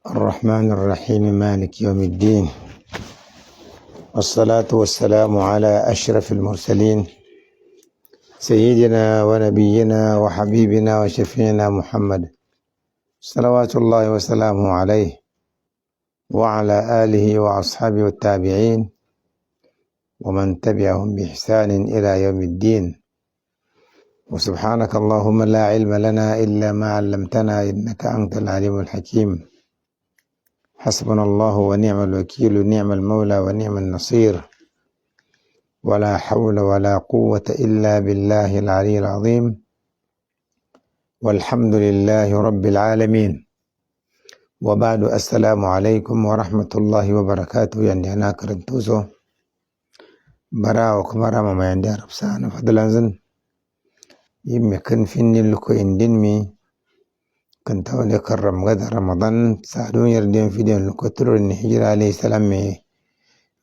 الرحمن الرحيم مالك يوم الدين، والصلاة والسلام على أشرف المرسلين سيدنا ونبينا وحبيبنا وشفينا محمد صلوات الله وسلامه عليه وعلى آله وأصحابه والتابعين ومن تبعهم بإحسان إلى يوم الدين. وسبحانك اللهم لا علم لنا إلا ما علمتنا إنك أنت العليم الحكيم. حسبنا الله ونعم الوكيل، نعم المولى ونعم النصير، ولا حول ولا قوة إلا بالله العلي العظيم، والحمد لله رب العالمين. وبعد، السلام عليكم ورحمة الله وبركاته. يعني أنا كرنتوسو برا وكمرا ما يندي عرب سانا فضلانزن يمكن فيني لكو يندنمي كنت أولي كرم غدا رمضان سعدون يردين في دين لكتر النهجر عليه السلام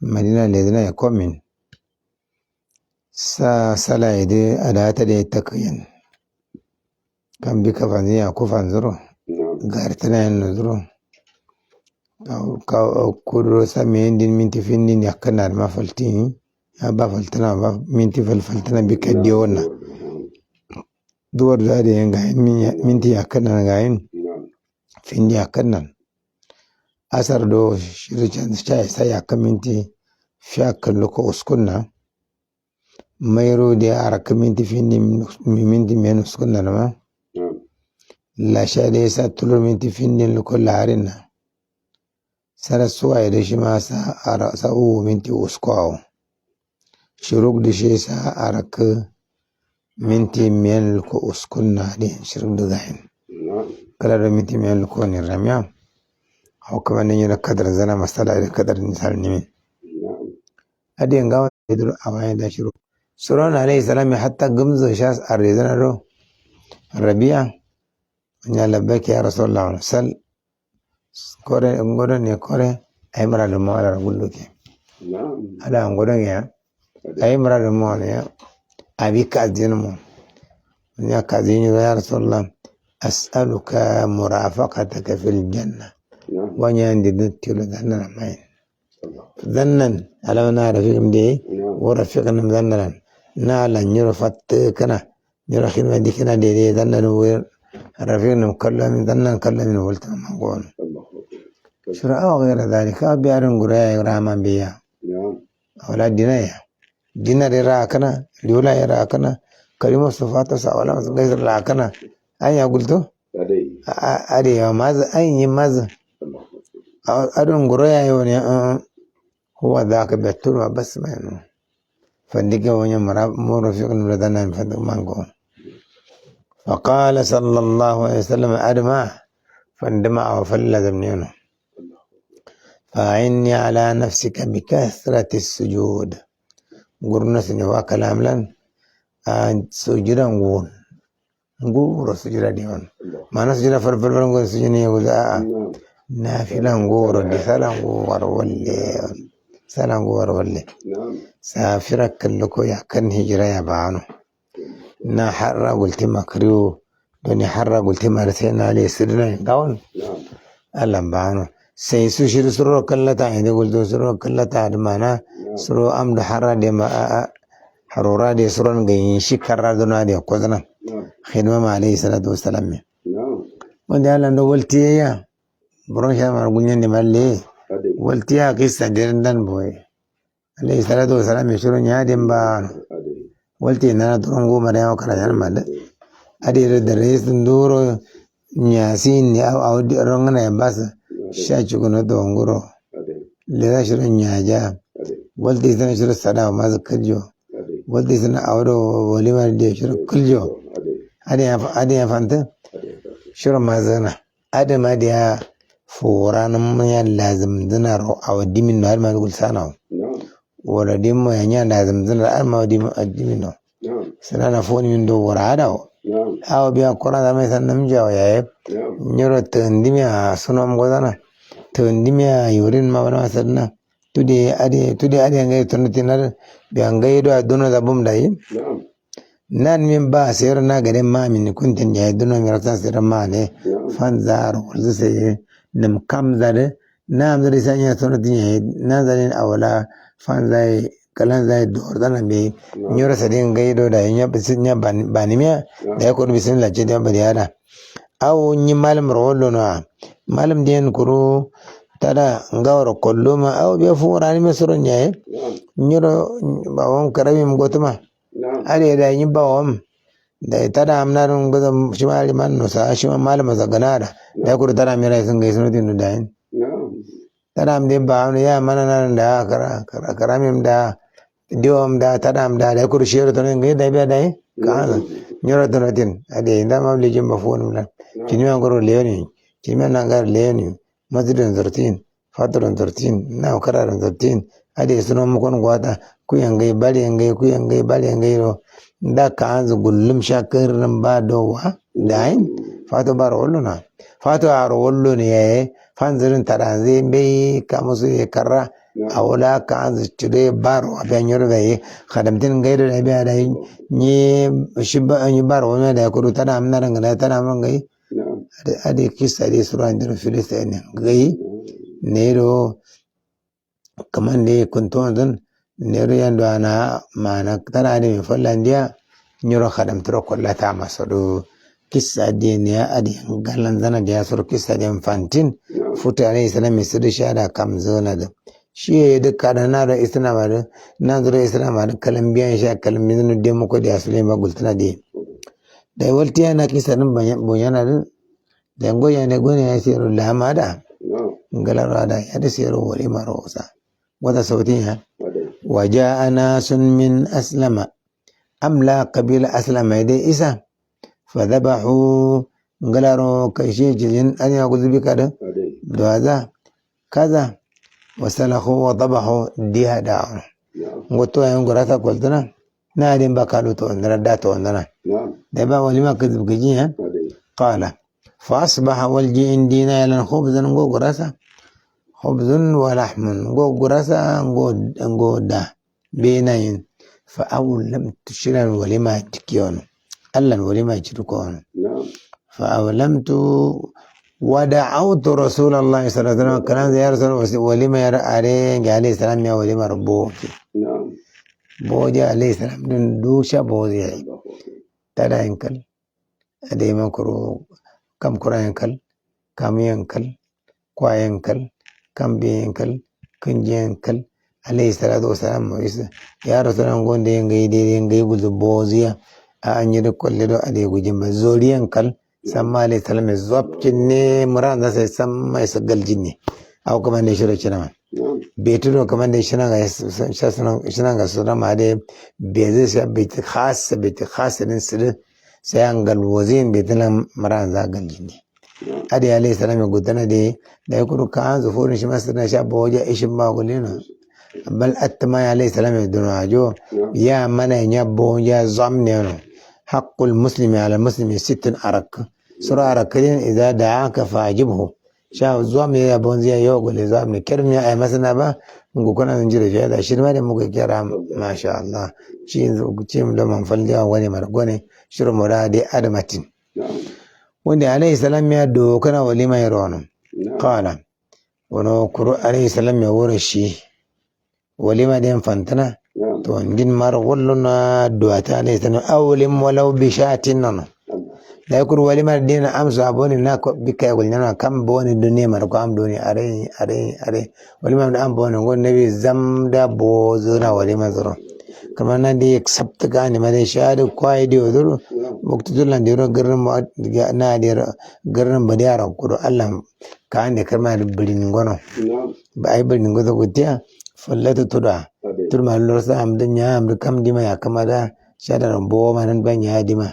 مدينة لذنا يكومين سلا يدي أداة دي تكين كان بك فانزي أكو فانزرو غارتنا ينزرو أو كورو سامين دين منتي فين دين يكنا ما فلتين أبا فلتنا منتي فلتنا بك ديونا دور زادي ينغاين منتي يكنا نغاين فين يكنا أسر دو شريجان شاي سياك منتي فياك لكو أسكنا ميرو دي أرك منتي فين منتي من أسكنا نما لا شادي ساتلو منتي فين لكو لارنا سرسوا يدشما سأو منتي أسكواو شروق دشي سأرك منتي من لكو أسكنا دي شروق دغاين كلا منتي من لكو نرميا أو كمان يجي لقدر زنا مسألة لقدر نسال نمين أدي أنقاو يدرو أوائل داشرو سرون عليه السلام حتى قمز شاس أريزنا رو الربيع ونيا لبك يا رسول الله سل كوري أنقودن يا كوري أي مرة لما على رقول لك هذا أنقودن يا أي مرة لما على أبي كازين مو ونيا كازين يا رسول الله أسألك مرافقتك في الجنة وانيا عندي دتيلو ذننا ماين ذنن على ما نعرفكم دي ورفقنا ذننا نالا نرفت كنا نرخي ما دي كنا دي ذنن ورفقنا كلهم ذنن كلهم قلت ما نقول شراء وغير ذلك بيارن غرايا رامان بيا أولاد دينايا دينا راكنا لولا راكنا كلمة صفات سوالا غير راكنا أي قلتو أدي ماذا أي ماذا أدون غرايا يوني هو ذاك بيتولوا بس ما ينو فندقوا ونيا مرافقنا لذنا فندق مانقو. فقال صلى الله عليه وسلم أدمع فاندمع وفلذ منينو فأعني على نفسك بكثرة السجود قرنا سنوا كلام لن سجدا نقول سجدا ديوان ما نسجد فرفر نقول سجني يقول نافلا نقول دي سلام ولا سافرك كلكو يا كن هجرة يا بانو نا حرة قلت ما كريو دوني حرة قلت ما رسينا عليه سرنا داون ألم بانو سيسو شير سرو كلتا عندي قلت سرو كلتا دمانا سرو أمد حرة دي ما حرورا دي سرون جين شكرا دونا دي قدنا خدمة عليه الصلاة والسلام ودي على أنه قلتي يا برونشا ما قلنا نمالي قلتيها قصة ديرندن بوي عليه الصلاة والسلام يشرون يادم بان قلتي إننا ترونغو مريا وكراجان مال أدي الرئيس ندورو نياسين أو رونغنا يباس شاشو كنو تونغورو لذا شرون نياجا قلتي سنة شرون السلام ما ذكرجو قلتي سنة أورو وليما دي شرون كلجو أدي أفانت شرون ما زنا أدي ما ديها فورانا ما لازم دينارو أو ديمين نهار ما نقول سانو ولا ديمو يعني لازم دينار ما ديمينو سنانا فوني من دو ورادو أو بيا كورانا مثلا نمجاو يا نيرو تندميا سنوم غدانا تندميا يورين ما بنا سرنا تودي أدي أنجي تنتينار بيانجي دو أدونا دبوم داي نان من با سيرنا غير ما من كنت جاي دونا مرتان سير ما له فانزار ورزسي nam kam zade nam zade sanya sono tinya na zade awala fan zai kalan zai dor dana be nyora sadin gaido da nya bisinya banimia da ya kodu bisin la jeda bariada aw nyi malam rollo na malam den kuru tada ngawro kolluma aw be fu rani mesoro nyaye nyoro bawon karami mgotuma ade da nyi bawon da tada amnarun gozo shimali man no sa shima malama zaganada da kuru tada mira sun gaisu tinu dain tada am de ba ya manana da karamim da diom da tada am da kuru shiro to ngai da be dai ka nyoro to tin ade inda ma lijin mafon lan kinyo ngoro leoni kinyo nangar leoni masjidun zartin fatron zartin na kararan zartin ade suno mu kon gwata ku yangai bari yangai ro da ka anzu gullum shakirrin ba dowa dain fato bar wolluna fato aro wollo ne yaye fanzirin taranze be kamusu ye karra awla ka anzu tude baro abenyor be khadamtin gaido da be da ni shibba ni baro ne da kuru tada amna ngana tada mangai ade kisa ade suran dir filistin gai nero kamande kunton dan nero yando ana mana tana da fallandiya nyoro khadam tro kollata masodo kissa de ne ade galan zana da yasur kissa de fantin futa ne sanan mai sudu shada kam zona da shi da kana da isna ba da na zura isna ba da kalambiyan sha kalmin de muko da asule ma gultana de da waltiya na kissa nan bonyana da ngoya ne gone ya siru lamada ngalara da ya da siru wali marosa wata sautin ha waja nasun min aslama amla qabila aslama dai isa fa dhabahu ngalaro kaishe jin an ya guzubi kada dawaza kaza wasalahu wa dhabahu dihada ngoto ayon gorata koltana na din bakalu to ndara da to ndana da ba walima kazib gijin ha qala fa asbaha walji indina lan khubzan go gorasa khubzun wa lahmun go gorasa go da benayin fa awlam tushiran walima tikiyon allan walima citukon fa awlamtu ودعوت رسول الله صلى الله عليه وسلم كلام يا رسول ولما يرى عليه عليه السلام يا ولما ربوك بوجي عليه السلام دون دوشة بوجي تدا ينكل أدي ما كرو كم كرا ينكل كم ينكل كوا ينكل كم بينكل كنجي ينكل عليه الصلاة والسلام يا رسول الله قول دي بوزو بوزيا أني كل ده أدي وجيم زولي ينكل sama alayhi salam zop cinne muran da sai sama isa galjinne au kuma ne shiro cinama betu do kuma ne shina ga suna ma de beze sai beti khas din sir sai an gal wazin betlan muran za galjinne adi alayhi salam gudana de da kuru kan zu furin shi masana sha boja ishin ma gulina bal atma alayhi salam dunajo ya mana nya boja zamne no حق المسلم على المسلم 6 أرك سورة أركين إذا دعاك فأجبه شاف زوام يا بونزيا يوغل زوام كرم يا مثلا با نقول ننجر في هذا الشيء ما نمو كرام ما شاء الله شيء لما نفلدي واني مرغوني شرو مرادي أدمتين وندي عليه السلام يا دو كنا ولما يرونه قال ونو عليه السلام يا ورشي ولما دين فانتنا to ngin mar wollona duata ne tan awlim walau bi shatin nan da yakur wali mar dina amsa boni na ko bikay gol nyana kam boni dunne mar ko am doni are wali mar am boni gon nabi zamda bozo na wali mazro kama na di accept gani mare shadu kwai di oduru muktudullan di ro garram na di garram badiyara ko Allah ka ande karma bilin gono ba ai bilin gozo gutiya fallatu tuda turma lorsa amdanya amdu kam dima ya kamada shadaran bo manan ban ya dima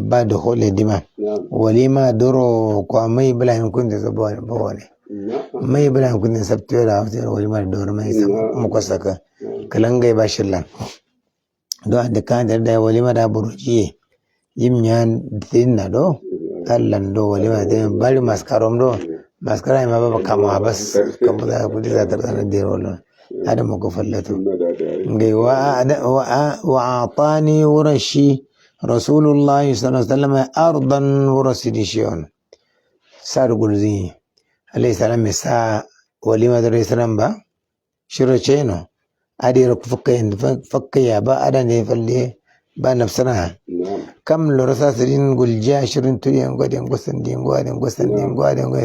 ba da hole dima walima doro ko mai bulayin kun da zabo ne mai bulayin kun da sabtiyo da hafsir walima doro mai sam muka saka kalangai ba shillan do da kan da walima da buruji yimnya dinna do allan do walima da bari maskarom do maskara ma ba kama bas kamu da kudi za ta da dero هذا مكفلته وأعطاني ورشي رسول الله صلى الله عليه وسلم أرضا ورسدي شيون سار قلزي alayhi salam sa walima da salam ba shiro cheno adi ro fakka ya ba ada ne falle ba nafsana kam loro sa sirin gulja shirin turi an gwadin gusan din gwadin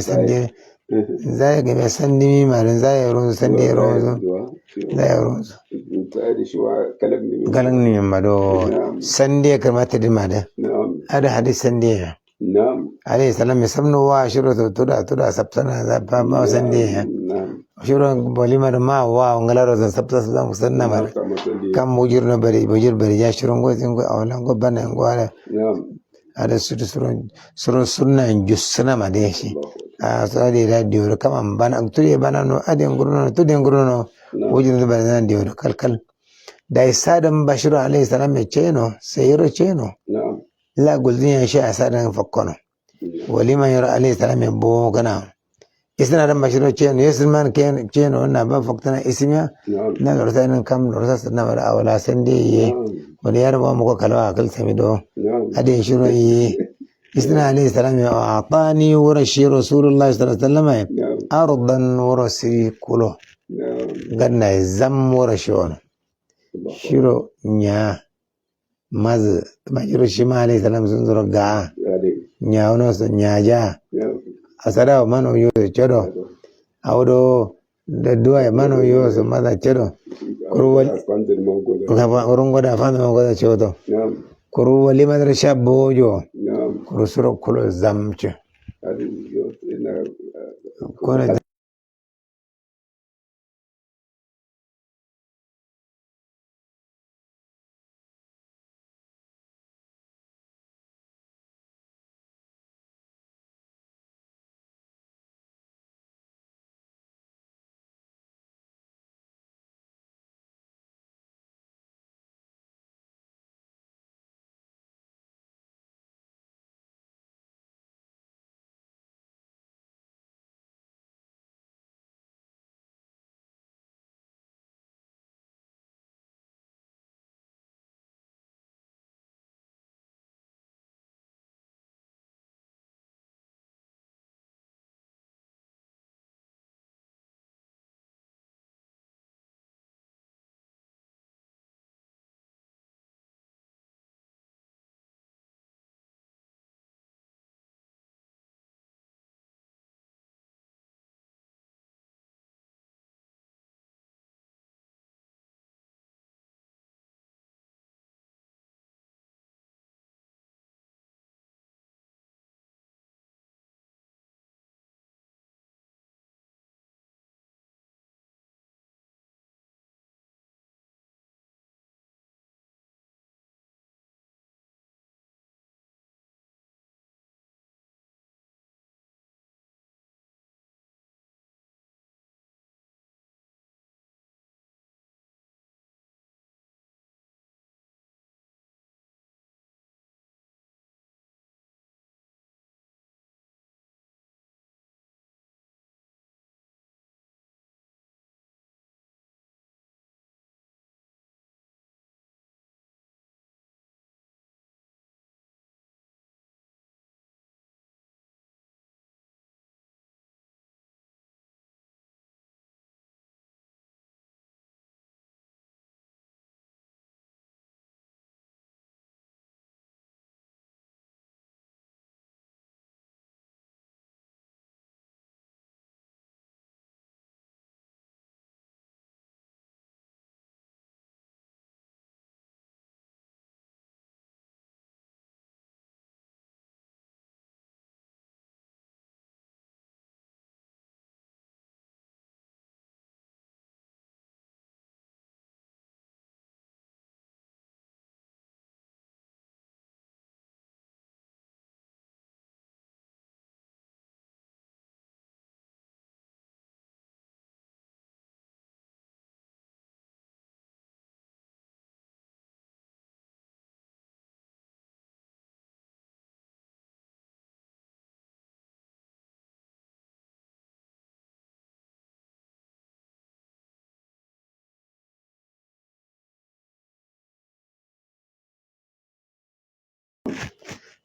sande zai ga me sandi mi marin zai ro sande ro zai ro galan ni ma do sande kamata di ma da ada hadis sande alayhi salam me samno wa shiro tuda sabtana za ba ma sande shiro walima da ma wa ngalaro zan sabta zan sanna ma kam mujir bari ya shiro ngo zingo awalan go bana ngo ada surun sunna jussana ma de shi a so ade da diyor kama bana tuye bana no ade nguruno to de nguruno wujin da bana diyor kalkal da isadan bashiru alayhi salam me cheno sayro cheno la gulzin ya shi asadan fakkono walima yara alayhi salam me bo kana isna dan bashiru cheno yesman ken cheno na ba faktana ismiya na lorta nan kam lorta sanna mara awala sande ye wani yar ba mu ko kalwa akal samido ade shiru ye isna alayhi salam ya atani warashi rasulullah sallallahu alaihi wasallam ardan warasi kulo ganna zam warashi wona shiro nya maz majiro shima alayhi salam sun zuro ga nya wono so nya ja asada mano yo chodo awdo da duwa mano yo so maza chodo kurwal urungoda fanda mangoda chodo kurwali madra shabojo kurusuro kulo zamche kone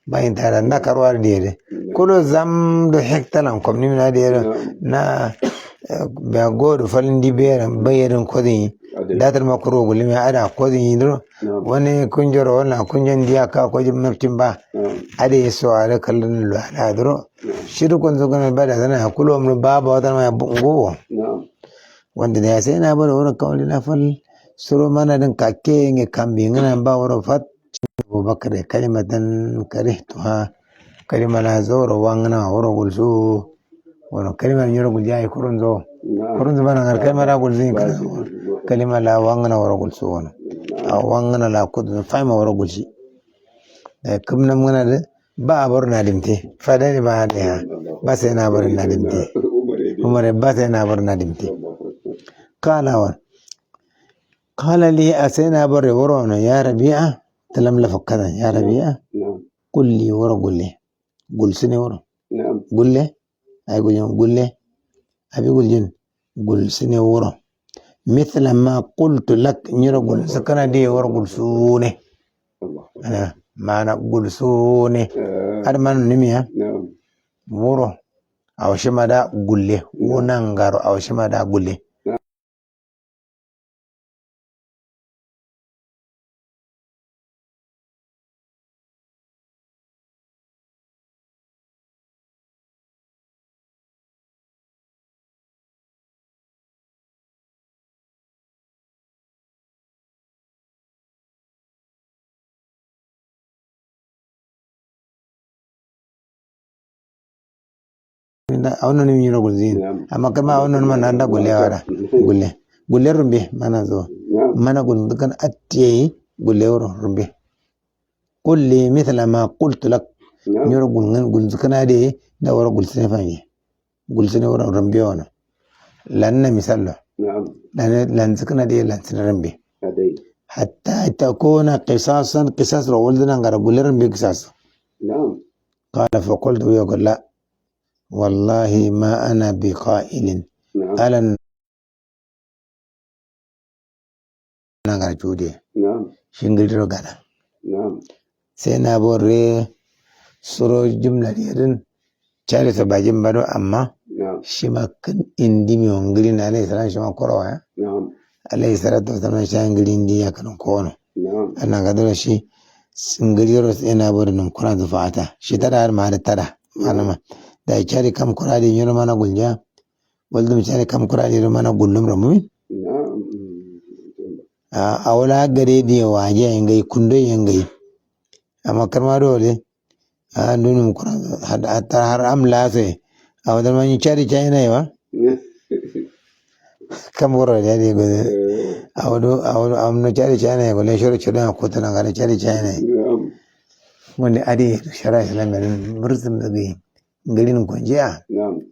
bayin tara na karwar da kulo zam do hektalan komni na da na ba godo falin di bayarin kodin datar makuro gulmi ada kodin yidro wani kunjoro wala kunjan diya ka ko jimmartin ba ade so ala kallon ala dro shiru kun zo kana bada sana kulo mun baba wata ma bungo wanda da sai na bar wurin kawai na fal suro mana din kake nge kambi ngana ba wurin fat Abubakar kalimatan karihtuha kalima na zoro wangana wurin gulsu wannan kalima ne wurin gulja ai kurun zo bana ngar kalima ra gulzin kalima la wangana wurin gulsu wannan a wangana la kudu faima wurin gulsi da kumna muna da ba a bar na dimte fada ne ba da ya ba sai na bar na dimte umar ba sai na bar na dimte kalawan kala li asena bar worono ya rabi'a talam la fakana ya rabi'a kulli woro gulle gulsine woro gulle ay guljon gulle abi guljin gulsine woro mithla ma qultu lak nyiro gul sakana di woro gulsune ana mana gulsune adman nimiya woro awshimada gulle wonangaro awshimada gulle awno ni nyiro gulzin amma kama awno man anda gulle wada gulle rumbe mana zo mana gun dukan atti gulle woro rumbe kulli mithla ma qultu lak nyiro gun dukana de da woro gulsine fangi gulsine woro rumbe wana lanna misallo lan dukana de lan sinrambe hatta takuna qisasan qisas rawldana ngara gulle rumbe qisas qala fa qultu ya la والله ما أنا بقائل ألن نغار جودي شنغل رغانا سينا بوري سورو جملة ديرن چالي سباجم بارو أما شما كن اندي ميونغلين عليه السلام شما كروها عليه الصلاة والسلام شانغلين دي يكن كونو أنا قدر شي سنغلي رو سينا بوري نمكرا دفعتا شترار ماري ترى معلومة da cari kam kuradi nyoro mana gulja waldum cari kam kuradi mana gullum ramumin a wala gare di waje yangai kundo yangai amma karma dole a dunum kuran hatta har amla sai a wadan man cari china yawa kam woro da di gode a wado amno cari china ya gole shoro chiro ko tan ngare cari china wanda ade shara islamin murzum da bi ngalin konjiya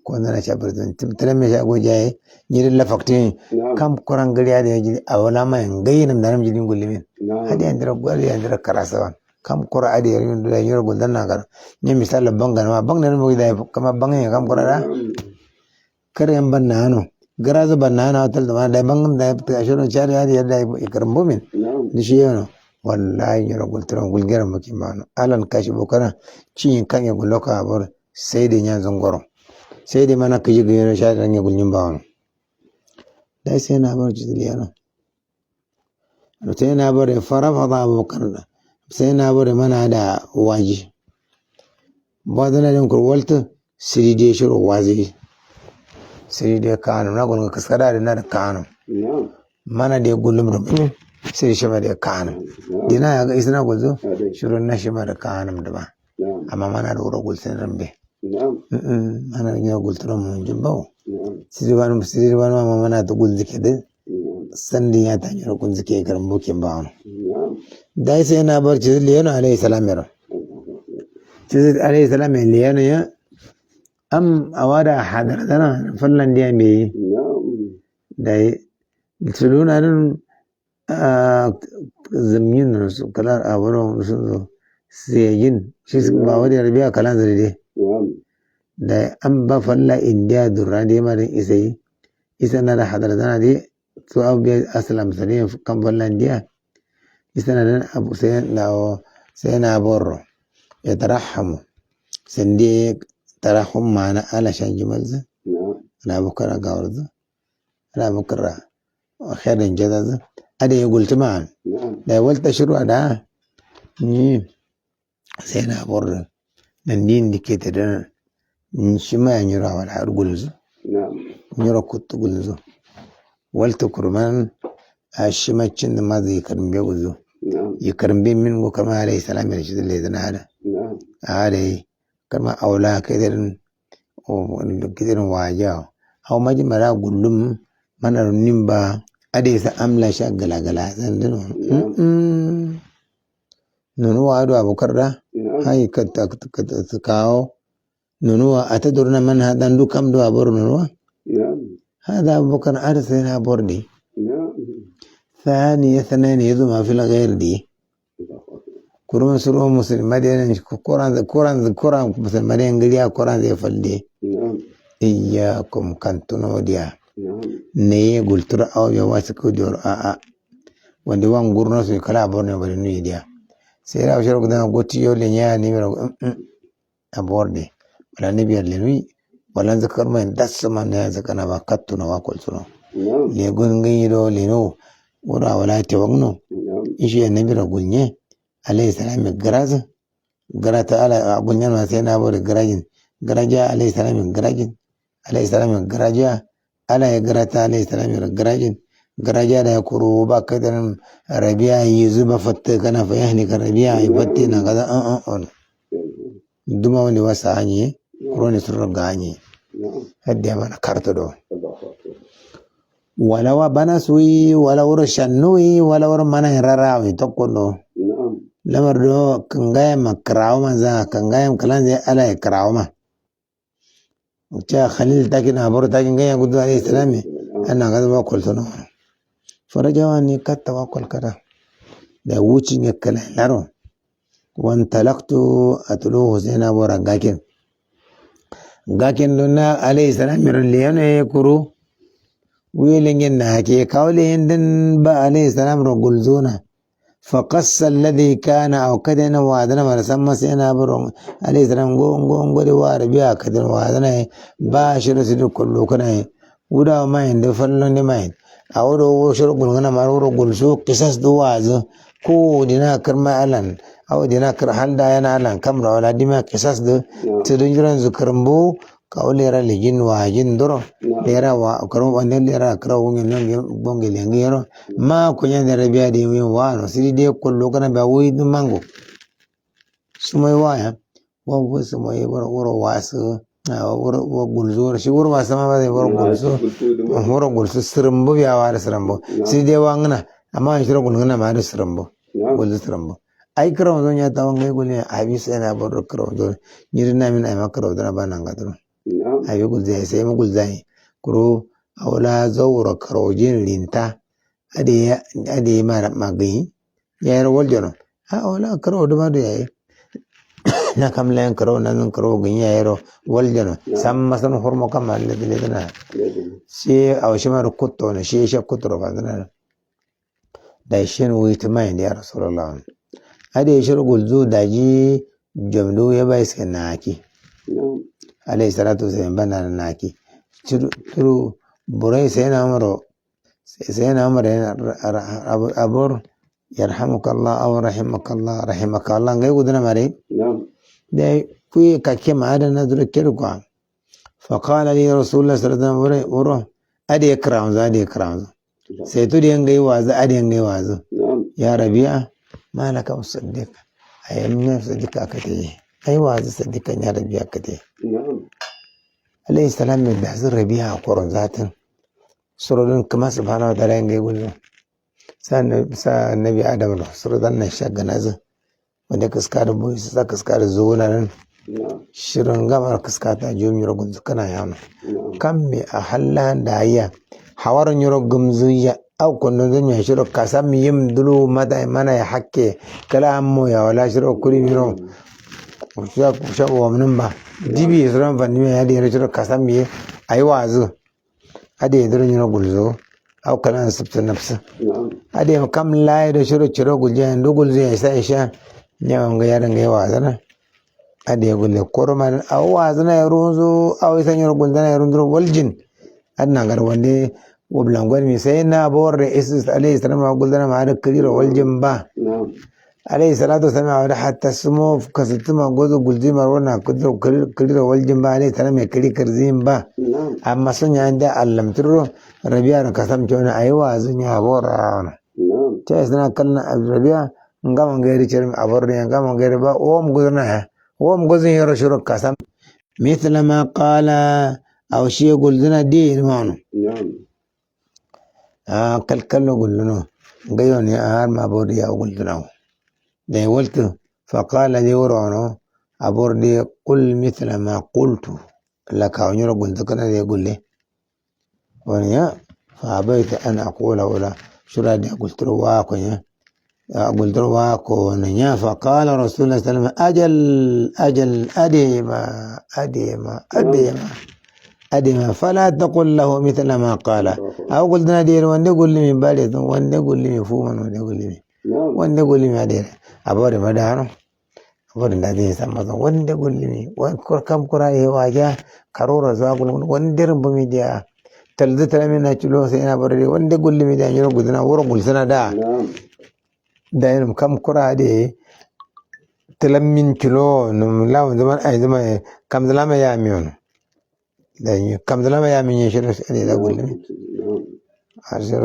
ko na shabar tun tare me shago jaye ni la faktin kam kuran gariya da yaji a wala ma ngayin nan nan jidin gullimin hadi andira gwari andira karasawan kam kura ade yarin da yoro guldan na gar ni misal bangan ma bangan mo da kama bangan kam kura da kare yan banna no garaza banna na tal da da bangan da ta shiro chari hadi yadda ikram mumin ni shi yono wallahi yoro gultran gulgara makin ba alan kashi bokana cin kan ya guloka bor sai da yan zangoro sai da mana kaji ga sha da ya gulnin bawon dai sai na bar jizliyana sai na bar farafa da abubakar sai na bar mana da waji ba da nan kurwalta sai dai shiro wazi sai dai kanu na gulga kaskada da na da kanu mana da gulum rumin sai shi ma da kanu dina ya ga isna gulzo shiro na shi ma da kanu da ba amma mana da wuro gulsin rambe ana nya gultro mun jimbawo sirwan ma mana to gulzike de sandi ya ta nyoro gulzike garan bokin bawo dai sai na bar ci liyano alayhi salam yaro ci alayhi salam liyano ya am awada hadar dana fallan dia me dai suluna dun zamin su kala aburo su sai yin shi ba wadi rabiya kalan zare da an ba falla indiya durra dai ma din isa na da hadar dana dai su abu biya asalam sani kan falla indiya isa na dan abu sai na borro يترحم سندي ترحم معنا على شان جمالز أنا بكرة قاورز أنا بكرة خير جدز أدي قلت معا لا ولت شروع ده ني سينا بور نندين دي كده نشما نيرا ولا قلز نيرا كنت قلزو ولت كرمان الشما تشند ما ذي كرم بيوزو يكرم بين من وكما عليه السلام يرشد اللي ذنا هذا كما أولا كذا وكذا واجاو أو ما جمع قلهم من النبا أديس أملا شغلا غلا زندنو نونو أدو أبو كرة هاي كتكاو نونو أتدرنا من هذا ندو كم دو أبور نونو هذا أبو بكر أرسلنا أبور دي ثاني اثنين يذما في الغير دي كرون سرو مسلم مدين كوران مسلم مدين غليا كوران زي فلدي إياكم كنتونو ديا نيه قلترا أو يواسكو ديور وندي وان غورنا سو كلا بورنو برينو ديا سيرا وشرو كدنا غوتي يولي نيا نيمرو أبوردي ولا نبي لنوي ولا ذكر ما دس ما ذكرنا وقتنا وقلتنا ليقول غيرو لينو ورا ولا توغنو إيشي النبي رقولني عليه السلام الجراز جرات على أبونا ما سينا أبو الجراجين جراجا عليه السلام الجراجين عليه السلام الجراجا على جرات عليه السلام الجراجين جراجا لا يكروبا كذا ربيع يزوب فت كنا فيهني كربيع يبتنا كذا دوما وني واسعني كروني سرقاني هدي أنا كارتدو ولو بنسوي ولو رشنوي ولو رمنا راراوي تقولو لمردو كنغاية مكراوما زا كنغاية مكلان زي ألا يكراوما وچا خليل تاكين أبور تاكين غاية قدو عليه السلامي أنا قد وقل سنو فرجواني كتا وقل كدا دا وچي نكلا لارو وانطلقتو أتلوه سينا بورا غاكين لنا عليه السلام رليانو يكرو ويلين ناكي كاولي هندن با عليه السلام رقل زونا فقص الذي كان أو كدنا وعدنا ورسم سينا برون عليه السلام قوم وار بيا كدنا وعدنا باشر سيدو كله كنا ودا ما يند فلن ما يند أو رو شرو قلنا ما رو قل سو قصص دواز كو دينا كرما ألان أو دينا كر حال داينا ألان كم رولا ديما قصص دو تدنجران ذكرمبو كاولي را لجين واجين درو ليرا وكرم وندل ليرا كراو نيون بونغي لينغيرو ما كونيا دربيا دي وانو سيدي دي كلو كنا باوي دمانغو سمي وايا وو سمي ورو واسو ورو غولزور شي ورو واسما با ورو غولسو سرمبو بيا وار سرمبو سيدي وانغنا اما يشرو غنغنا ما سرمبو غول سرمبو اي كراو دنيا تاونغي غولي ابيس انا بور كراو دو نيرنا من اي ما كراو دنا بانانغا درو أبي يقول زي سيم يقول زي كرو أولا زور كروجين لينتا أدي ما قين يا رول جنو أولا كرو دما دي نكمل لين كرو نن كرو قين يا رو ول جنو سام مثلا خرم كمال اللي لنا شيء أو شيء ما ركضتونه شيء كتر فادنا دايشين ويتمين يا رسول الله أدي يشرو قول زو داجي جملو يبايس كناكي عليه الصلاة والسلام بنا ناكي ترو بري سينا عمر أبور يرحمك الله أو رحمك الله غير قدنا مري ده كوي كاكيم عادة نذر كيرقا فقال لي رسول الله صلى الله عليه وسلم أدي كرامز سيتو دي انغي واز أدي انغي واز يا ربيع ما لك مصدق أيامنا صدق أكتي أي واز صدق يا ربيع أكتي عليه السلام من بحزر ربيع قرن ذاته سرودن كما سبحانه وتعالى يقول له سا النبي آدم له سرودن الشاق نازه ودك اسكار بويس ساك اسكار زونا شيرون غامر كسكاتا جوم يرغون كنا يانا كم أحلان دايا حوار يرغ غمزويا أو كنن دن يشرو كاسام يم دلو متى منا يحكي كلامه يا ولا شرو كوري يرو وشاب ومنبا ديبي يسرون فنيمي هذه يشرو كاسام يه أيوازو هذه يدرون يرو غلزو أو كلام سبت النفس هذه كم لا يشرو شرو غلجان دو غلزي إيشا نيوم غيارن غيوازنا ade gulle korman awwa zana yarunzu aw isanyo guldana yarunzu waljin adna gar wande woblangwan mi sai na borre isis alayhi salam guldana ma da kiriro waljin ba alayhi salatu wasalam hatta sumo kasutuma gozo gulzi marwana kudo kiriro waljin ba alayhi salam kiri kirzin ba amma sunya anda allamtiro rabiya kasam jona aywa zunya bora ta isna kalna rabiya ngam ngari chermi aborre ngam ngari ba om gudna om gozin yaro shuru kasam مثل ما قال أو شيء قلنا دين مانو كل قلنا قيوني ما بودي قلنا ده قلت فقال دي ورانو أبوردي قل مثل ما قلت لك ونيرو قلت كنا دي يقول لي ونيا فأبيت أن أقول ولا شو دي قلت له قلت له واكو ونيا فقال رسول الله صلى الله عليه وسلم أجل أديما فلا تقل له مثل ما قال أو قلنا دير وندي قل لي من بالي وندي قل لي فوما وندي قل لي ما دير أبوري مدارو أبوري نادي سامة وندي قل لي كم كراي واجا كرورة زاقول وندي ربمي ديا تلذت لمن أجلو سينا بري وندي قل لي ديا يرو قدنا ورو قل سنة دا دايرم كم كرا دي تلمين كيلو لا زمان أي زمان كم زلمة يا ميون دايما كم زلمة يا ميون يشرب سيدي دا قول لي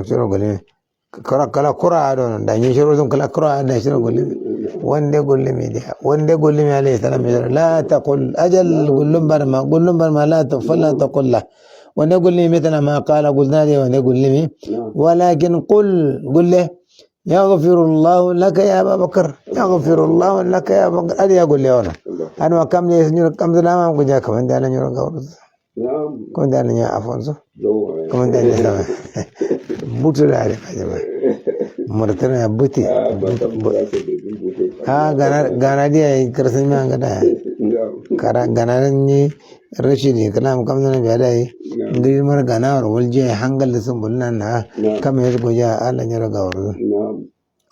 شرب قول لي كلا كرا هذون دايما يشرب زون كلا كرا هذا يشرب قول لي وندي قول لي ميديا وندي قول لي عليه السلام لا تقول أجل قول لهم برما لا فلا تقول له وندي قول لي مثل ما قال قلنا لي وندي قول لي ولكن قل له يغفر الله لك يا أبا بكر يغفر الله لك يا أبا بكر أدي أقول لي أنا كم زلمة أقول جاك من دانا نيرو قورز كم دانا نيا أفونسو كم دانا سما بوتو لا عليك يا جماعة مرتنا يا بوتي غانا دي كرسي ما غدا غانا ني رشيدي كلام كم دانا بياداي ngir mar ganar walje hangal sun bulna na kam yar goja ala nyoro gawru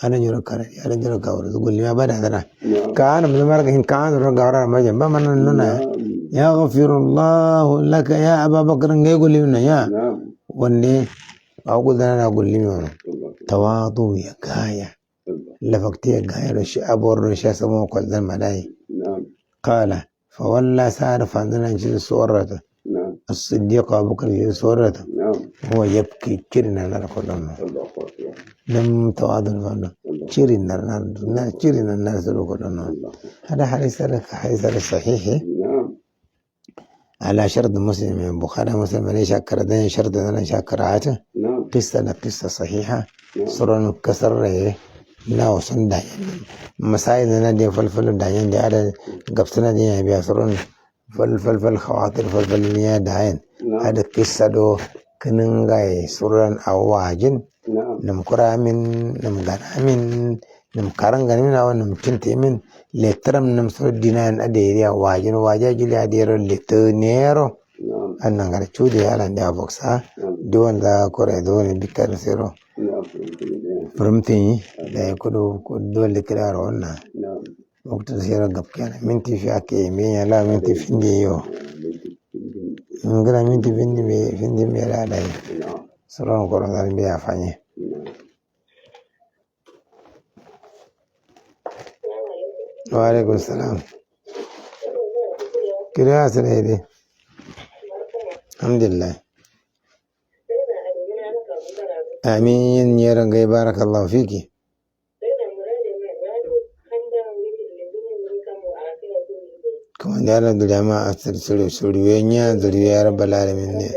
ana nyoro kare ala nyoro gawru gulli ma bada dana kan mun mar ga hin kan ro gawra ma jamba man nuna yaghfirullahu laka ya aba bakr ngay gulli na ya wanne awu dana gulli mi wono tawadu ya gaya lafakti ya gaya ro shi abor ro shi samo ko dan madai qala fa walla sar fa dana ji surata الصديق أبو بكر سورة هو يبكي كيرنا نار كلنا لم تواضع لنا كيرنا الناس كلنا هذا حديث صحيح على شرط مسلم البخاري مسلم ليش شكر دين شرط أنا شكر عاته قصة صحيحة سورة كسر لا وصل مسائل دي فلفل داين دي على قبضنا دي بيسرون فل خواطر فل نيا داين هذا قصة دو كننغاي سوران أواجن نم كرامين نم غرامين نم كارنغانين أو نم كنتيمين لترم نم سور دينان أديريا واجن واجا جلي أديرو لتنيرو أنا غير تودي على ندي أبوكسا دون ذا كوري دون بكر سيرو فرمتي لا يكودو دول لكرارونا وقت سيرو قبكينا منتي في أكي مين لا منتي فيندي يو ngara minti vindi mera dai soron ko ron be afanye wa alaikum salam kira asere alhamdulillah amin ya rangai barakallahu fiki kuma da Allah da jama'a asir suriwenya zuriya rabbal alamin ne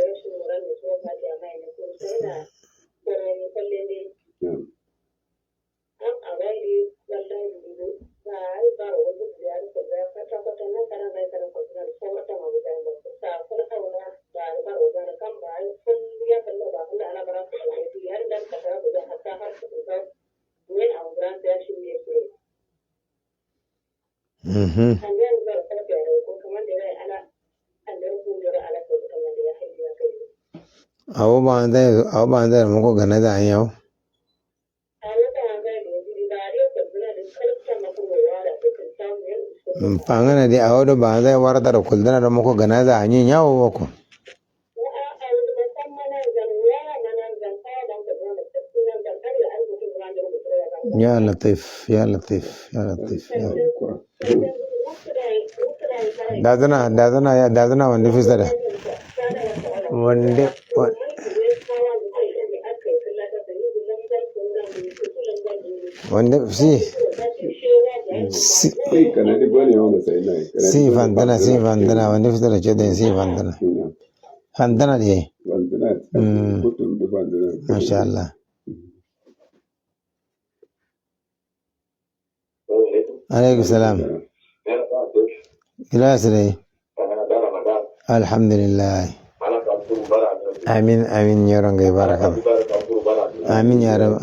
awo ba da muku gana da an yau Pangana di awado ba zai warda da kuldana da muku gana za a yin yawo wako. Ya Latif, ya Latif, ya Latif. Dazana wanda fi sada. Wanda si fantana wanda fi sada ce da si fantana. Fantana ne. Masha Allah. Alaikum salam. Ila sirai. Alhamdulillah. Amin ya rangai baraka. Amin ya rab.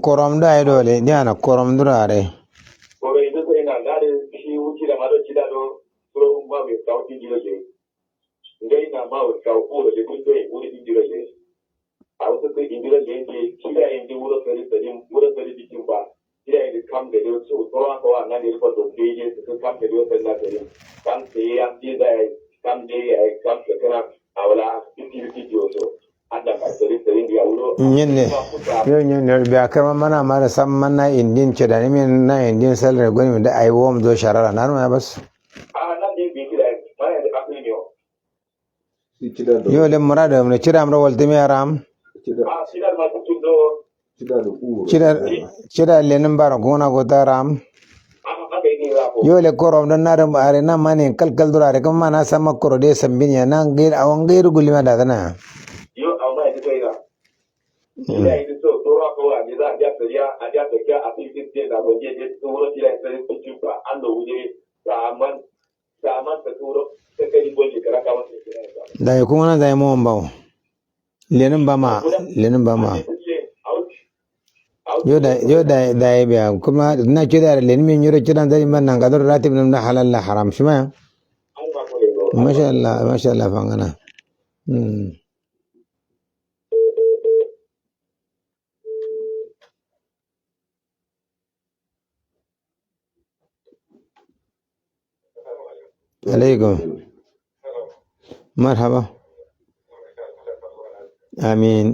Korom da ai dole ni ana korom durare. Nyenne biya kama mana mara sam mana indin ce da nimin na indin sallar gwani da ai wom zo sharara na ya bas yo le murada mun cira amra walte me aram cira le nan bara gona go taram yo le korom dan na ram are na mane kalkal durare kuma na sama koro de sambin ya nan gair awan gairu gulima da dana da ya kuma na zai mawan bawo lenin ba ma yo da ya biya kuma na ce da lenin min yoro kiran zai man nan gadar ratib na halal la haram shi ma masha Allah fangana عليكم مرحبا آمين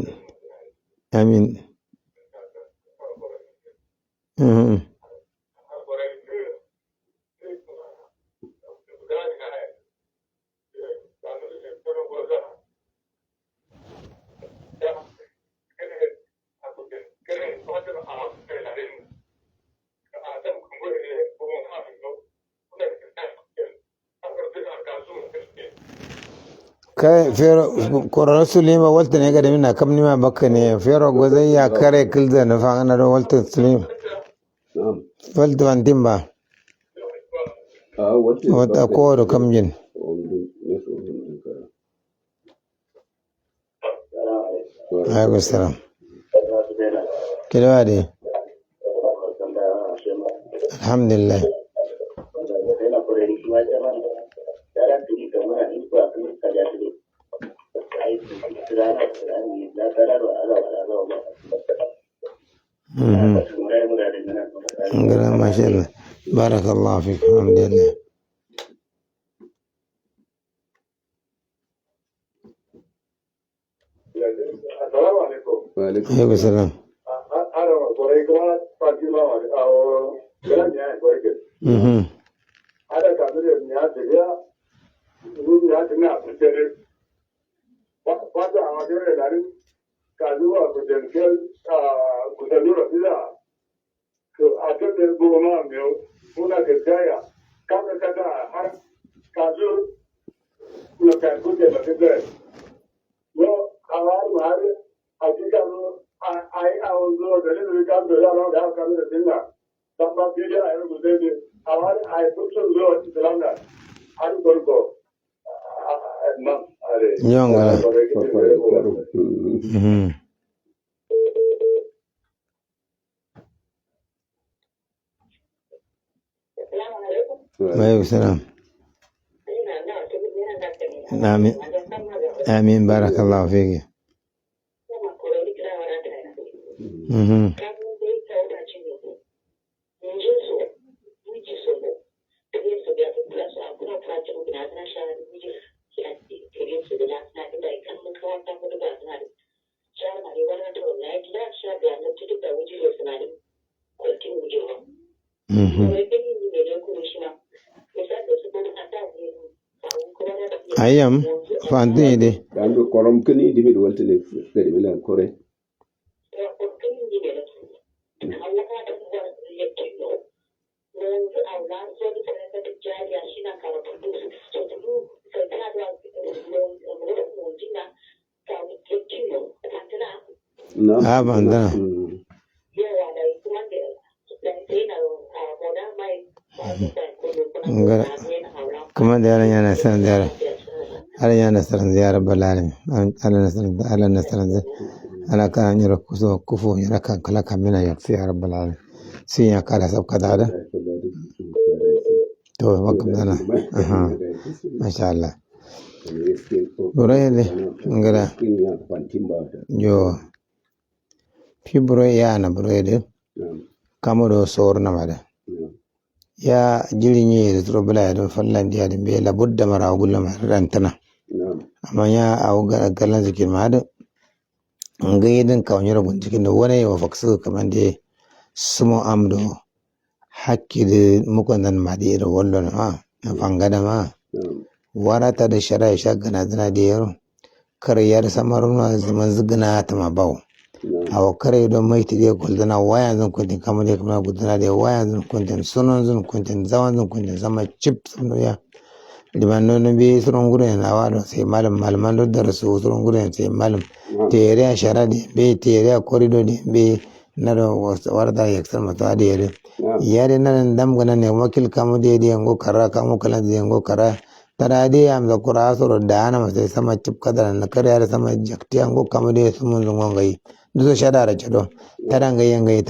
kai fero kororo sulima walta ne ga da mina kam nima bakka ne fero gozai ya kare kilda na fa ana walta sulima walta wantin ba wata ko da kamjin alaikum salam kilawa dai alhamdulillah ما شاء الله بارك الله فيك الحمد لله السلام عليكم وعليكم السلام Nyongala. Waalaikum salam. Amin. Amin. Barakallahu fiki. Ayam fanti de dando korom kini di mi walte ne fere mi lan kore bandana ngara kuma da yaran yana san da yaran ala yana san da yaran balani ala nasaran ala kan yara kuso kufu yara kan kala kamina ya fi yaran balani sai ya kala sab kada da to wakam dana masha Allah burai ne ngara yo fi burai ya na burai de kamaro sor na mada ya jirinye da turo bala da fallan dia da be la budda mara gulla ma rantana amma ya au galan zikin ma da ngai din kawnyar gun cikin da wani wa faksu kaman da sumo amdo hakki da mukon dan ma da wallo na fangada ma warata da sharai shagana dana da yaro kar yar samaruna zaman zugana ta ma bawo awa kare don mai tide kuldana waya zan kuntin kamar da kuma gudana da waya zan kuntin sunan zan kuntin zaman zan kuntin sama chip sun ya liman non be suran guren awa don sai malaman da rasu suran guren sai malam tere shara de be tere corridor de be na da warda ya san mata da yare yare nan dam gana ne wakil kamu da da yango kara kamu kala da yango kara tara de am da kura soro da ana sai sama chip kadara na kare sama jakti yango kamu da su mun zungon gai duso shadara chado taranga yengai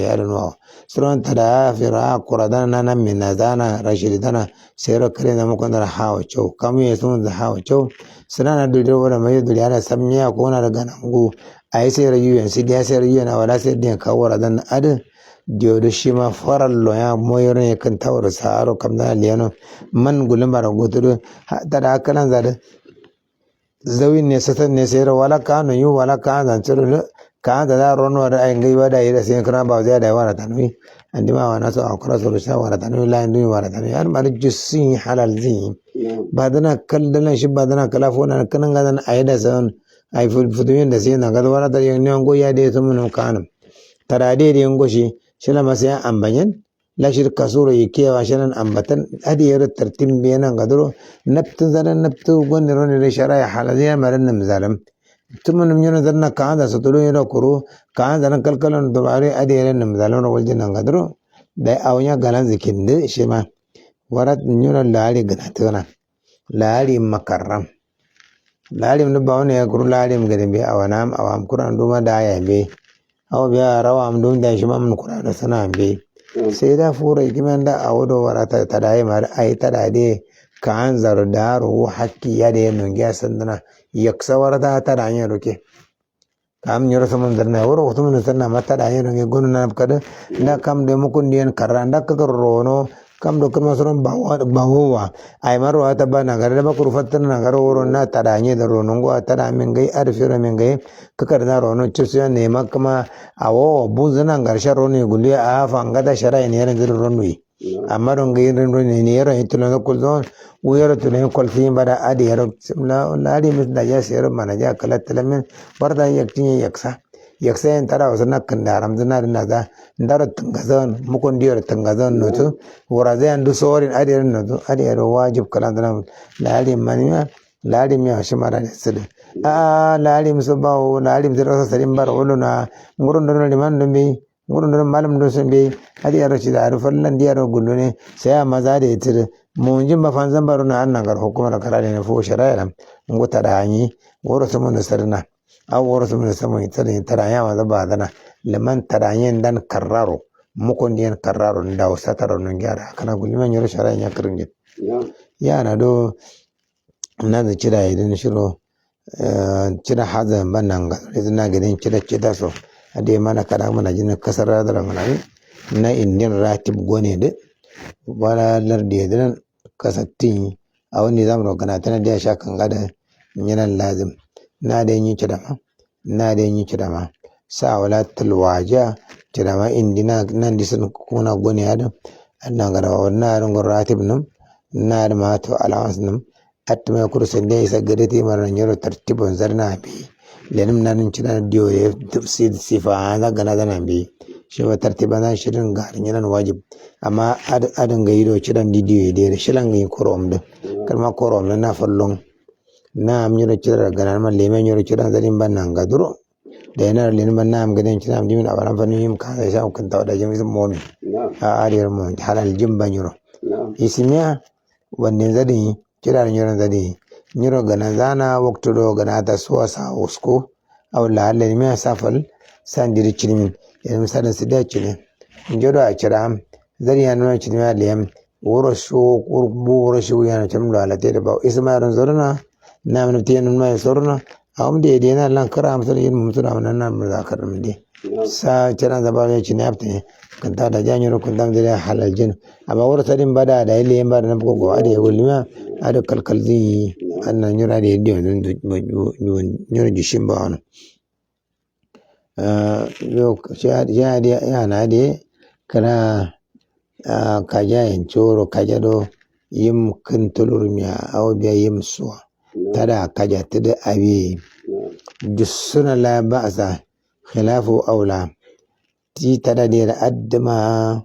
I don't know suron tada fira kuradana na minazana rashidana sero kare na mukondara hawo chow kamu yesun da hawo chow sunana dudo wala mayu duliana samnya ko na daga nangu ai sai rayu yan sidiya sai rayu na wala sai din kawara dan ad diodo shima farallo ya moyore kan tawar saro kamna liano man gulambara goturu tada kalan zada zawin ne satan ne sayar wala kanu yu wala kana tsuru ka da rono da ai ngai wada ida sai kana ba zai da wala tanwi andi ma wana so akra so sha wala tanwi la ndu wala tanwi an mar jussi halal zi badana kaldana shi badana kala fona kanan gadan aida san ai fuduyin da sai na ga wala da yan ngo ya de su mun kanum tarade de ngo shi shila masaya ambanyan la shirka sura yikewa shanan ambatan adiyar tartim bayanan gadro nabtu zaran nabtu gonne ronne shara ya haladiya maran namzalam tumun nyuna zanna kaada sutulu yero kuru kaada zan kalkalan dubare adiyar namzalam ro waljin gadro da awnya galan zikinde shema warat nyuna laali ganatuna laali makarram laali mun bawne ya kuru laali mgade be awanam awam kuran duma da ya be aw biya rawam dum da shima mun kuran da sana be sai da fura kiman da a wado warata ta dai mar ai ta dade kan zar daru hakki ya da nun ga sandana yaksa warata ta da yin roke kam nyoro saman darna woro to mun sanna mata da yin roke gonu na kada da kam de mukun diyan karanda ka rono kam do kuma suran bawa ai maro ta bana garda ba kurfatan na garo woro na ta da yin da rono go ta da min gai arfira min gai kakar na rono cisu ne makama awo buzana garsha rono gulle a fangada shara ne ran zir rono amma don gai rono ne ran hitulo na kulzon uyaro tulen kolfi bada adi yaro ladi mis da ya sayar manaja kala talamin barda yaktin yaksa yaksa en tara wasana kandaram zana da da ndara tangazan mukon diyar tangazan noto waraze andu sorin adi noto adi yaro wajib kala dana ladi maniya ladi mi ashmara ne sidi laalim so bawo laalim zira sa sarin bar oluna ngurun dono liman dombe ngurun dono malam do sembe adi yaro chida aru fallan di yaro gullune sai maza da yitir munjin ba fanzan baro na annan gar hukumar karale ne fo shari'a ngota da hanyi woro sumun da sarna aw woro sumun da samun tare taraya ma ba dana liman tarayen dan karraro mukon diyan karraro da wasataro non gyara kana gulman yaro shari'a ya kirinje yana do na da cira idan shiro cira hazan bannan ga na gidan cira so ade mana kada mana jin kasar da mana na indin ratib gone de wala lardi dan kasattin a wani zamu kana tana da shakan gada yanan lazim na da yin cira ma sa wala talwaja cira ma indina nan disan kuna gone ada annan ga wannan ran ratib nan na da ma to allowance nan atma kursin da isa gadati maran yaro tartibon zarna bi lenim nan cina dio ye tafsir sifa za gana zana bi shi ba tartiban nan shirin garin yanan wajib amma adan ga yido cidan didio ye da shilan ga korom da kalma korom na fallon na am yaro cira gana man lemen yaro cidan zarin ban nan ga duro da yana lenin ban na am gaden cina am dimin abaran fannin yim ka sai kan tawda jami momi a ariyar mu halal jimban yaro ismiya wannan zadin kira nyoro zadi nyoro gana zana waktu do gana ta suwa sa usko aw la halle mi safal san diri chinimin en misalan sida chine njodo a chira zari ya no chini ma lem woro sho woro sho ya no chim la te ba isma ran zorna na min tiyan ma zorna am de na lan kara am sari mun tura nan nan mu zakar mun de sa chira da ba ne chini apte kanta da janyoro kundam de halal jin amma woro tadin bada da ile yamba na ko go ade gulma ada kalkal zai annan yura da yadda yura gishin ba wani yana da kana kajayen coro kajado yim kan tulur miya aw biya yim suwa tada kaja tada abi jusuna la ba'sa khilafu aula ti tada da addama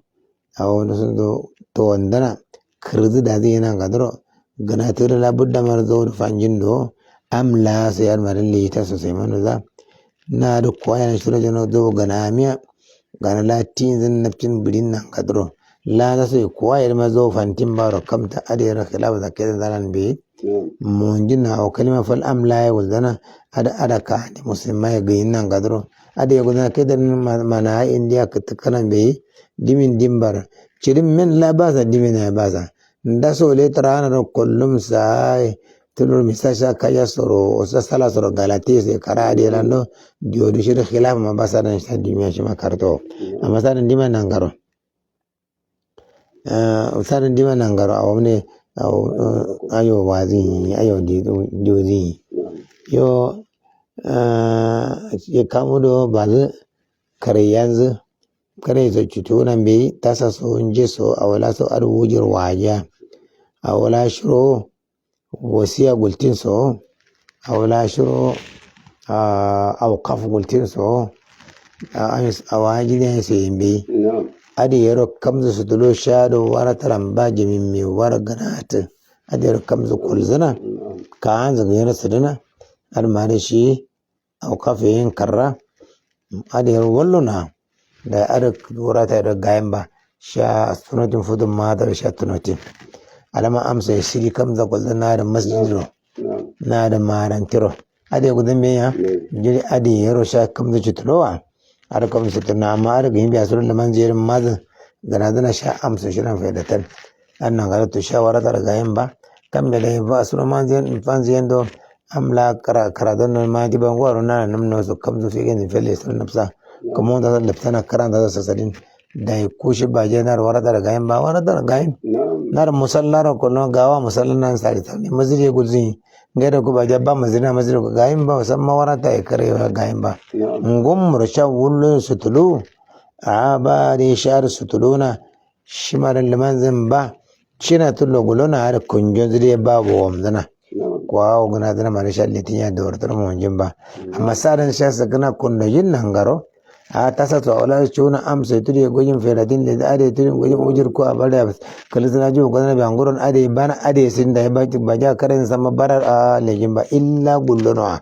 aw nusundo to wandana kirzi da zai yana gadaro gana tura la budda mar zo fanjin do am la sayar marin li ta so sai manu za na da kwaya na shura jano do gana miya gana la tin zan naftin budin nan kadro la da sai kwaya ma zo fantin baro kamta adira khilaf da kai zalan be mun jinna o kalima fal am la ya wazana ada ka ni musulmai ga yin nan kadro ada ya gudana kai da mana indiya ka tukanan be dimin dimbar cirin men la ba za dimin ya ba za nda so le trana ro kollum sai tulur misasha kaya soro osa sala soro galati se kara de lando dio du shir khilaf ma basadan sa dimya shima karto amma sadan dima nangaro sadan dima nangaro awne ayo wazi ayo diozi yo ya kamudo bal kare yanzu kare so cutunan bai tasa so nje so awala so ar wujir waja awala shiro wasiya gultin so awala shiro awqaf gultin so awaji ne sai bai adi yaro kamzu su dulo shado wara taramba jimin mi wara ganata adi yaro kamzu kulzana ka an zaga yaro sadana ar mare shi awqaf yin karra adi yaro wallona da ada dora ta da gayan ba sha sunatin fudun ma da sha tunatin alama amsa shiri kam da kullu na da masjido na da marantiro ade gudan me ya jiri ade yaro sha kam da tulowa ada kam su tuna amma ada gin biya surun da manjerin maz gana dana sha amsa shirin faidatan annan ga to shawara da gayan ba kam da dai ba surun manjerin fanziyan do amla kara don ma di ban gwaro na nan no so kam da fi gani felle surun nafsa kuma da laftana karan da sasadin da kushi ba je nar warada da gayin ba warada da gayin nar musallar ko no gawa musallan nan sai ta ne mazire gulzi ngada ko ba jabba mazina mazire ko gayin ba musamma warata ya kare gayin ba ngum rasha wullu sutulu a ba ri shar sutuluna shimaran liman zan ba shina tullo gulona har kunjon zire babu wamzana ko guna dana mare shallitin ya da wartar mu ba amma sadan sha sakana kunno yin nan garo a tasa to wala chuna am sai tudi gojin feradin da ade tudi gojin ujir ko abada kalizana jo gona be anguron ade bana ade sin da ba ja karen sama barar a lejin ba illa gullono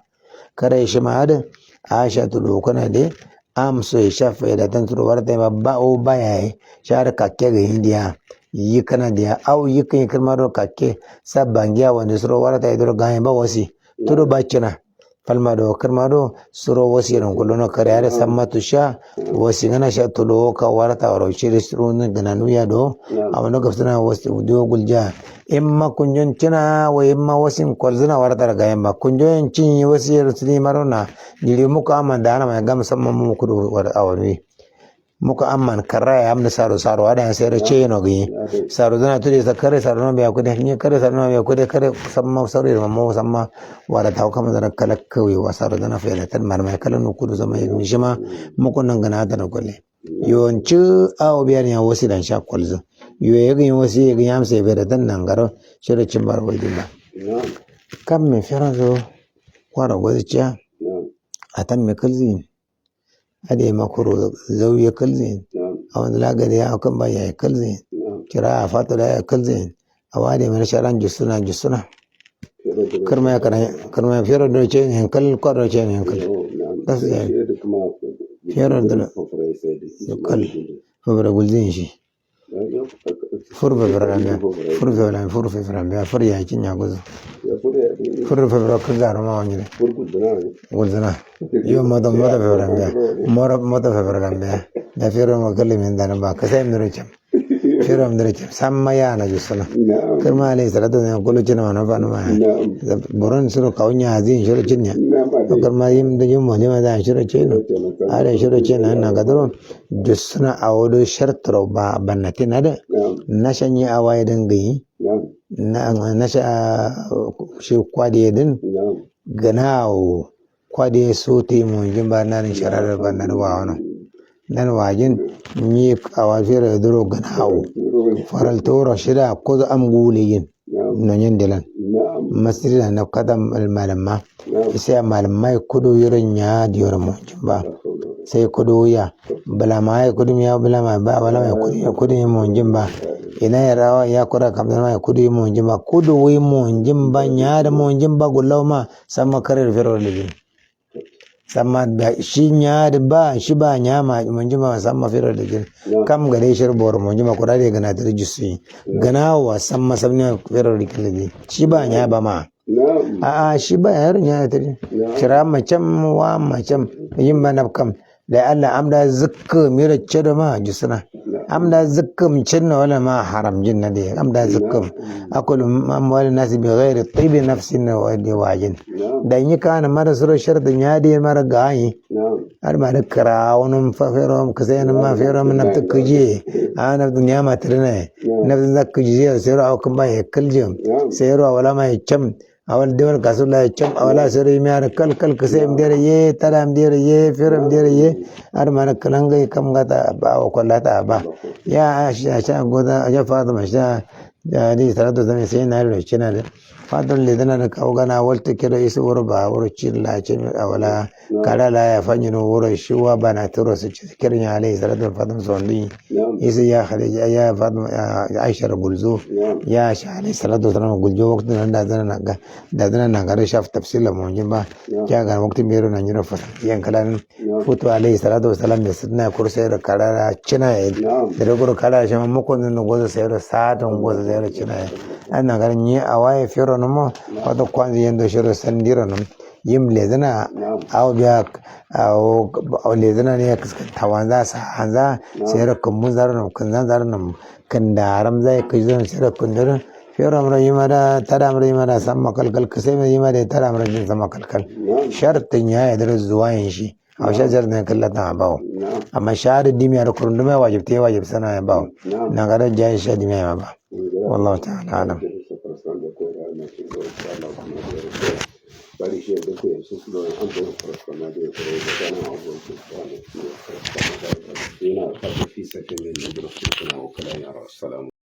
kare shi ma da Aisha tulo kana de amso ya shafa da tan turo warta ba o baya shar kakke ga India yi kana da au yi kan kalmar kakke sabangiya wanda suro warta ido ga ba wasi turo bacina falmado kalmado suro wasi ran kullu kare ya sammatu sha wasi gana sha tulo ka warta waro shi suro ne gana nuya do amma ga suna wasi do gulja imma kunjon cina wa imma wasin kwalzina warta ga yamma kunjon cin wasi rusuli marona dili muka amman da ana mai gam samman mu kudu war awani muka amman karra ya amna saro ada sai race no gi saro dana tude sa kare saro no biya kude ni kare saro no biya kude kare samma saro mamma samma wara taw kama zara kala kawi wa saro dana fela tan mar mai kala no kudu zama yi shima muku nan gana ta no kolle yonci awo biya ne wasi dan sha kwalzo yo yegi wasi yegi amse bere dan nan garo shire cimbar waldinda kam me ferazo wara gwaziya atan me kalzin ade makuro zawiya kalzin awan lagare ya kan ba ya kalzin kira fata da ya kalzin awade mana sharan jusuna karma ya karma fero do ce hankal kwaro ce hankal das ya fero da kal fabra gulzin shi furfa furfa fur ya kinya gozo furfa ka garo ma wani gulzana yo moda febra da fero ma kallimin da ba ka sai mire cem fero mire cem samma ya na jusuna karma ne salatu ne kullu cina na fa ma boron suru kaunya azin shiro cinya to karma yim da yim mo ne da shiro cina are shiro cina na gadro jusuna awodo shartro ba bannatina da nashanyi awaye dangayi na sha shi kwade din ganawo kwade so te mo jimba nan sharar bannan wa wono nan wajin ni awafira duro ganawo faral toro shida ko am guliyin no nyendelan masjida na kadam al malama sai malamai kudu yurin ya diyar mo jimba sai kudu ya bala mai kudu ya bala mai ba bala mai kudu mo jimba ina ya rawa ya kura kamar mai kudu mo jimba kudu wi mo jimba nya da mo jimba gulaw ma sama karir fero libin sama da shi nya da ba shi ba nya ma mo jimba sama fero libin kam gare shir bor mo jimba kura da gana da jisi gana wa sama sabne fero libin shi ba nya ba ma a shi ba yar nya ta kira macam wa macam yin ba kam da Allah amda zikka mira cedo ma jisna amda zikkum cinna wala ma haram jinna de amda zikkum akulu amwal nas bi ghairi tib nafsin wa wajin dan yi kana mara suro shardin ya de mara gayi har ma da karawun fa fero ka sai ma fero min nafta kuje ana dunya ma tirne nafta zakuje sai ro kan ba ya kaljin sai ro wala ma cham awal dewal kasula cham awala sere mi ar kal kase mdere ye tara mdere ye fere mdere ye ar mana kalanga kam gata ba kollata ba ya sha goda ya fatima sha jadi salatu zame sai na ro china da fadon le dana da kawgana walta kira isu wurba wuro chilla ce awala kala la ya fanyi no wuro shiwa bana turo su kirin ya alai salatu fatima sondi isu ya khadija ya fatima aisha gulzu ya sha alai salatu fatima guljo waktin da zana na gare shaf tafsila mu jimba ya ga waktin mero na nyiro fa yan kalan futu alai salatu wasalam da sunna kurse da kala china da guru kala shi mu ko no gozo sai da satan gozo sai da china ana garin ni awaye fero no wato kwanzi yendo shiro sandiro no yim lezana aw biya aw lezana ne tawanza sa hanza sai ra kun muzar no kun zanzar no kan daram zai kujin sai ra kun dar fero amra yimada tara amra yimada samma kalkal kasai mai yimada tara amra jin samma kalkal shartin ya yadar zuwayin shi a shajar ne kallata bawo amma shahada dimiyar kurunduma wajib sana ya bawo na ga da jayi shadi mai ba والله تعالى أعلم.